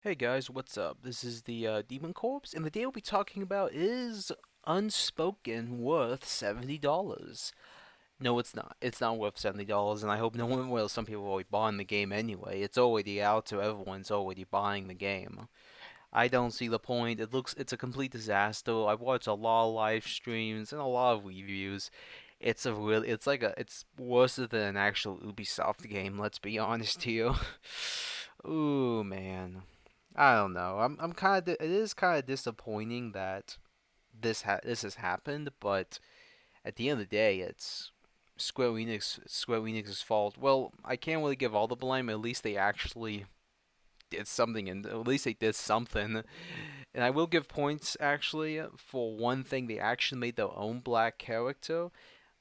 Hey guys, what's up? This is the Demon Corpse, and the day we'll be talking about is Unspoken worth $70. No, it's not. It's not worth $70, and I hope no one will. Some people will be buying the game anyway. It's already out, so everyone's already buying the game. I don't see the point. It's a complete disaster. I've watched a lot of live streams and a lot of reviews. It's worse than an actual Ubisoft game. Let's be honest here. Ooh man. I don't know. I'm kind of it is kind of disappointing that this has happened, but at the end of the day, it's Square Enix's fault. Well, I can't really give all the blame. At least they actually did something, and at least they did something. And I will give points actually for one thing. They actually made their own black character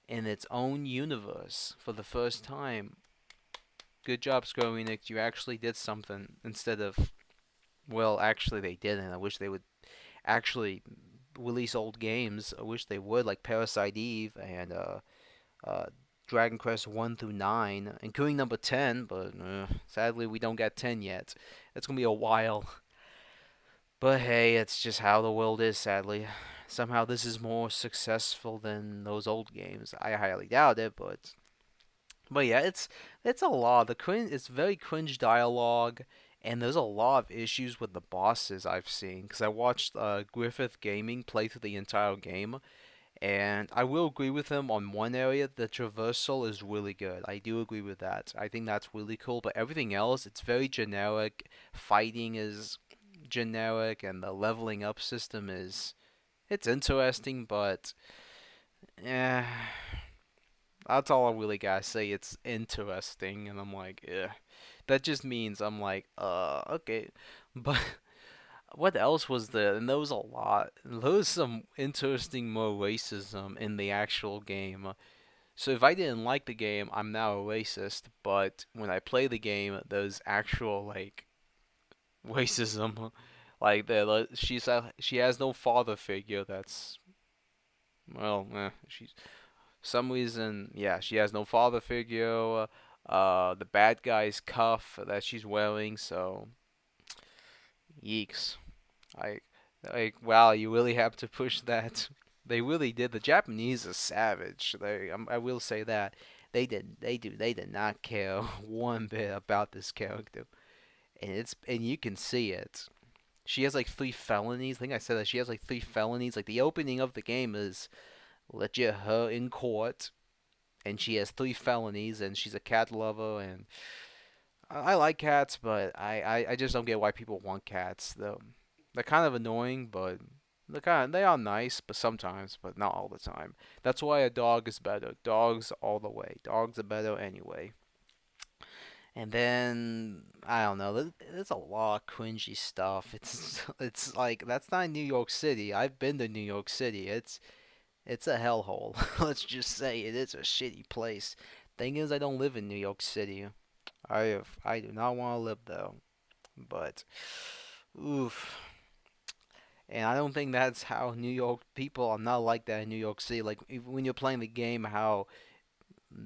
in its own universe for the first time. Good job, Square Enix. You actually did something instead of, well, actually they didn't. I wish they would actually release old games. I wish they would, like Parasite Eve and uh, Dragon Quest 1 through 9, including number 10, but sadly we don't get 10 yet. It's going to be a while. But hey, it's just how the world is, sadly. Somehow this is more successful than those old games. I highly doubt it, but yeah, it's a lot. It's very cringe dialogue, and there's a lot of issues with the bosses I've seen. Because I watched Griffith Gaming play through the entire game, and I will agree with him on one area. The traversal is really good. I do agree with that. I think that's really cool. But everything else, it's very generic. Fighting is generic, and the leveling up system is it's interesting, but yeah. That's all I really gotta say. It's interesting, and I'm like, yeah. That just means I'm like, okay. But what else was there? And there was a lot. There was some interesting more racism in the actual game. So if I didn't like the game, I'm now a racist. But when I play the game, there's actual like racism. Like she has no father figure. That's she's some reason, yeah, she has no father figure. The bad guy's cuff that she's wearing, so yeeks. I wow, you really have to push that. They really did. The Japanese are savage. I will say that they did not care one bit about this character, and you can see it. She has like three felonies. I think I said that she has like three felonies. Like the opening of the game is legit her in court and she has three felonies, and she's a cat lover, and I like cats, but I just don't get why people want cats. Though they're kind of annoying, but they are nice, but sometimes, but not all the time. That's why a dog is better. Dogs all the way. Dogs are better anyway. And then I don't know. There's a lot of cringy stuff. It's like that's not New York City. I've been to New York City. It's a hellhole. Let's just say it is a shitty place. Thing is, I don't live in New York City. I do not want to live there. But oof. And I don't think that's how New York people are not like that in New York City. Like when you're playing the game, how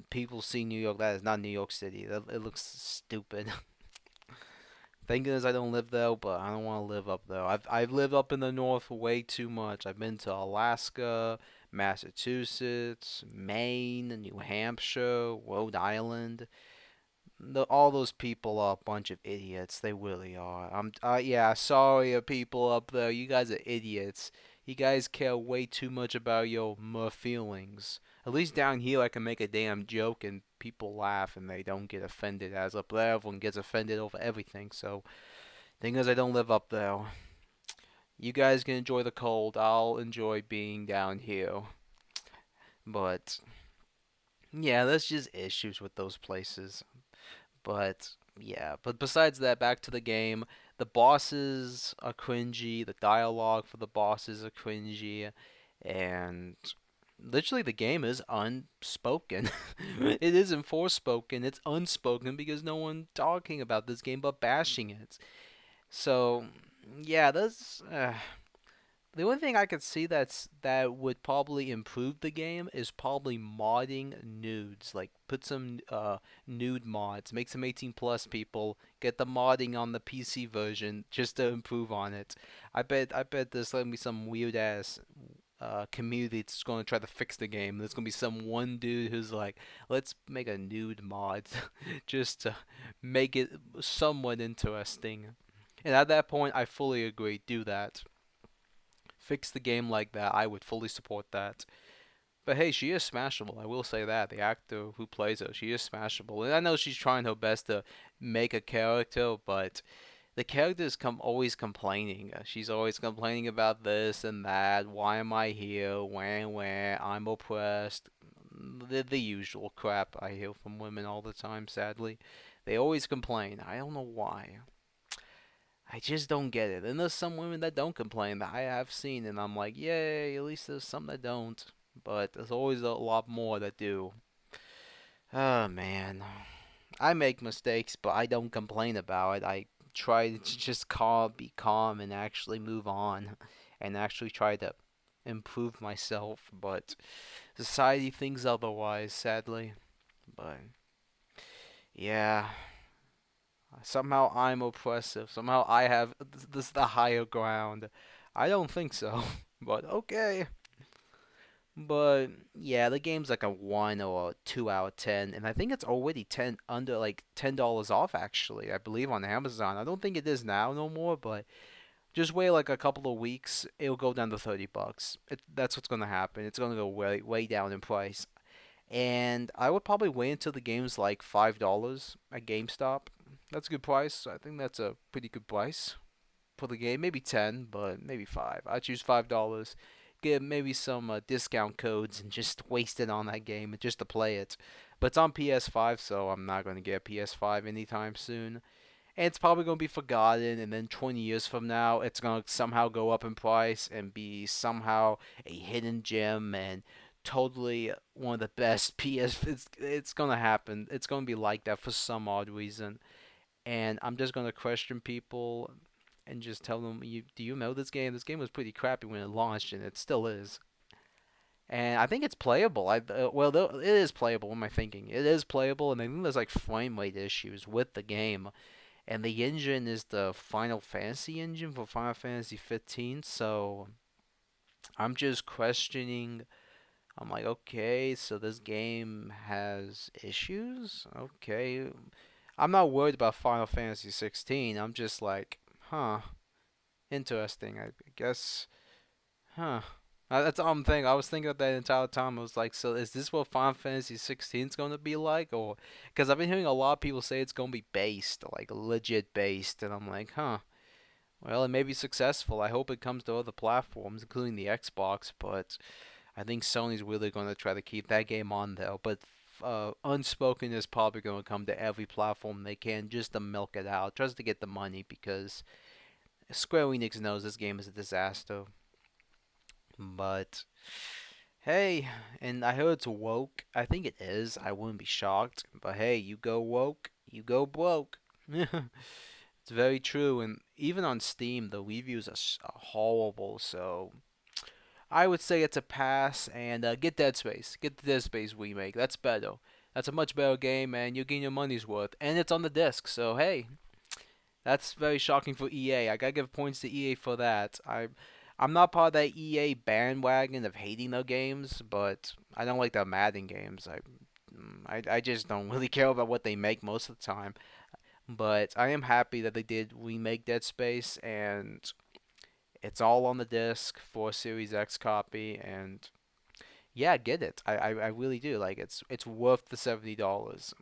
people see New York, that is not New York City. It looks stupid. Thing is, I don't live there, but I don't want to live up there. I've lived up in the north way too much. I've been to Alaska, Massachusetts, Maine, New Hampshire, Rhode Island. All those people are a bunch of idiots. They really are. Yeah, sorry, people up there. You guys are idiots. You guys care way too much about your mer feelings. At least down here, I can make a damn joke and people laugh and they don't get offended. As up there, everyone gets offended over everything. So, thing is, I don't live up there. You guys can enjoy the cold. I'll enjoy being down here. But yeah, there's just issues with those places. But yeah, but besides that, back to the game. The bosses are cringy. The dialogue for the bosses are cringy, and literally the game is unspoken. It isn't forspoken. It's unspoken because no one talking about this game but bashing it. So yeah, that's The only thing I could see that would probably improve the game is probably modding nudes. Like put some nude mods, make some 18 plus people, get the modding on the PC version just to improve on it. I bet there's gonna be some weird ass community that's going to try to fix the game. There's going to be some one dude who's like, let's make a nude mod just to make it somewhat interesting. And at that point, I fully agree. Do that. Fix the game like that. I would fully support that. But hey, she is smashable. I will say that. The actor who plays her, she is smashable. And I know she's trying her best to make a character, but the character is always complaining. She's always complaining about this and that. Why am I here? Where? I'm oppressed. The usual crap I hear from women all the time, sadly. They always complain. I don't know why. I just don't get it. And there's some women that don't complain that I have seen, and I'm like, yay, at least there's some that don't. But there's always a lot more that do. Oh, man. I make mistakes, but I don't complain about it. I try to just be calm, and actually move on, and actually try to improve myself. But society thinks otherwise, sadly. But yeah, somehow I'm oppressive. Somehow I have this the higher ground. I don't think so, but okay. But yeah, the game's like a 1 or a 2 out of 10, and I think it's already 10 under like $10 off actually. I believe on Amazon. I don't think it is now no more, but just wait like a couple of weeks, it'll go down to $30. That's what's gonna happen. It's gonna go way down in price, and I would probably wait until the game's like $5 at GameStop. That's a good price. I think that's a pretty good price for the game. Maybe 10, but maybe 5. I choose $5. Get maybe some discount codes and just waste it on that game just to play it. But it's on PS5, so I'm not going to get a PS5 anytime soon. And it's probably going to be forgotten, and then 20 years from now, it's going to somehow go up in price and be somehow a hidden gem and totally one of the best PS. It's going to happen. It's going to be like that for some odd reason. And I'm just going to question people and just tell them, do you know this game? This game was pretty crappy when it launched, and it still is. And I think it's playable. It is playable. What am I thinking? It is playable, and I think there's like frame rate issues with the game. And the engine is the Final Fantasy engine for Final Fantasy 15. So I'm just questioning. I'm like, okay, so this game has issues. Okay, I'm not worried about Final Fantasy 16. I'm just like, huh, interesting. I guess, huh. That's all I'm thinking. I was thinking of that entire time. I was like, so is this what Final Fantasy 16 is going to be like? Or, because I've been hearing a lot of people say it's going to be based, like legit based. And I'm like, huh. Well, it may be successful. I hope it comes to other platforms, including the Xbox. But I think Sony's really going to try to keep that game on there. But Unspoken is probably going to come to every platform they can just to milk it out, just to get the money, because Square Enix knows this game is a disaster. But hey, and I heard it's woke. I think it is. I wouldn't be shocked. But hey, you go woke, you go broke. It's very true. And even on Steam, the reviews are horrible. So I would say it's a pass. And get Dead Space. Get the Dead Space remake. That's better. That's a much better game, and you're getting your money's worth. And it's on the disc. So hey, that's very shocking for EA. I gotta give points to EA for that. I'm not part of that EA bandwagon of hating their games, but I don't like the Madden games. I just don't really care about what they make most of the time. But I am happy that they did remake Dead Space, and it's all on the disc for Series X copy. And yeah, get it. I really do. Like it's worth the $70.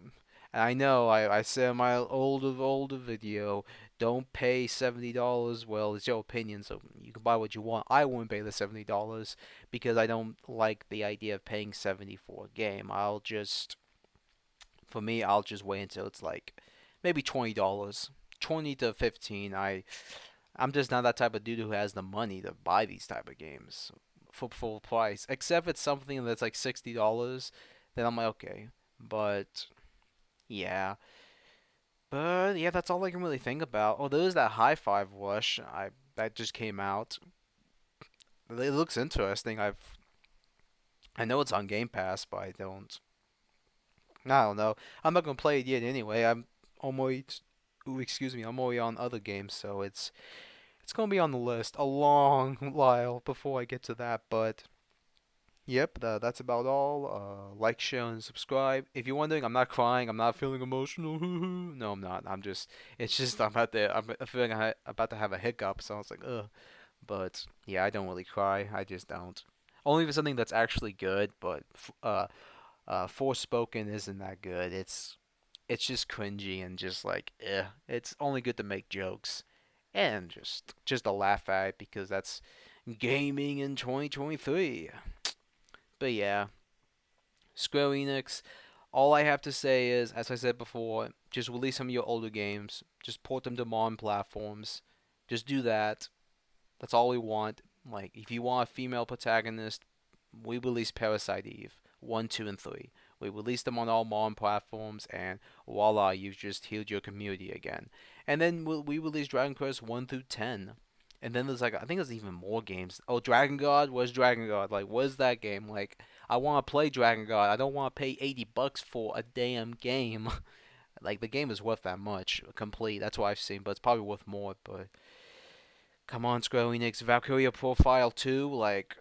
And I know I said in my older video, don't pay $70. Well, it's your opinion, so you can buy what you want. I wouldn't pay the $70 because I don't like the idea of paying 70 for a game. For me, I'll just wait until it's like maybe $20, 20 to 15. I'm just not that type of dude who has the money to buy these type of games for full price. Except it's something that's like $60, then I'm like okay, but. Yeah, but yeah, that's all I can really think about. Oh, there's that High Five Rush. I That just came out. It looks interesting. I know it's on Game Pass, but I don't know. I'm not gonna play it yet anyway. Almost, ooh, excuse me. I'm already on other games, so it's gonna be on the list a long while before I get to that. But yep, that's about all. Like, share, and subscribe. If you're wondering, I'm not crying. I'm not feeling emotional. No, I'm not. It's just I'm feeling about to have a hiccup. So I was like, ugh. But yeah, I don't really cry. I just don't. Only for something that's actually good. But Forspoken isn't that good. It's just cringy and just like, eh. It's only good to make jokes and just to laugh at it because that's gaming in 2023. But yeah, Square Enix. All I have to say is, as I said before, just release some of your older games. Just port them to modern platforms. Just do that. That's all we want. Like, if you want a female protagonist, we released Parasite Eve 1, 2, and 3. We released them on all modern platforms, and voila, you've just healed your community again. And then we released Dragon Quest 1 through 10. And then there's like, I think there's even more games. Oh, Dragon God? Where's Dragon God? Like, where's that game? Like, I want to play Dragon God. I don't want to pay $80 for a damn game. Like, the game is worth that much, complete. That's what I've seen, but it's probably worth more. But come on, Square Enix, Valkyria Profile 2, like,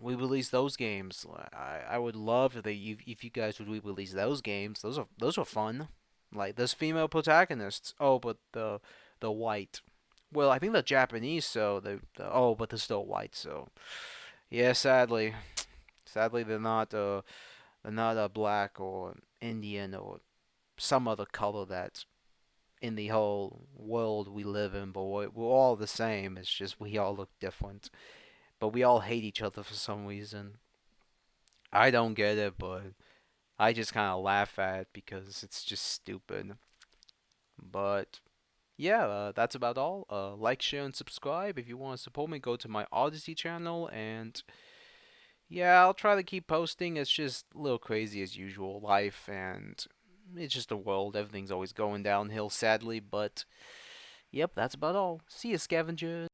we release those games. I would love if you guys would re-release those games. Those are fun. Like, there's female protagonists. Oh, but the white. Well, I think they're Japanese, so oh, but they're still white. So yeah, sadly they're not black or Indian or some other color that's in the whole world we live in. But we're all the same. It's just we all look different. But we all hate each other for some reason. I don't get it, but I just kind of laugh at it because it's just stupid. But yeah, that's about all. Like, share, and subscribe. If you want to support me, go to my Odyssey channel. And yeah, I'll try to keep posting. It's just a little crazy as usual. Life, and it's just the world. Everything's always going downhill, sadly. But yep, that's about all. See you, scavengers.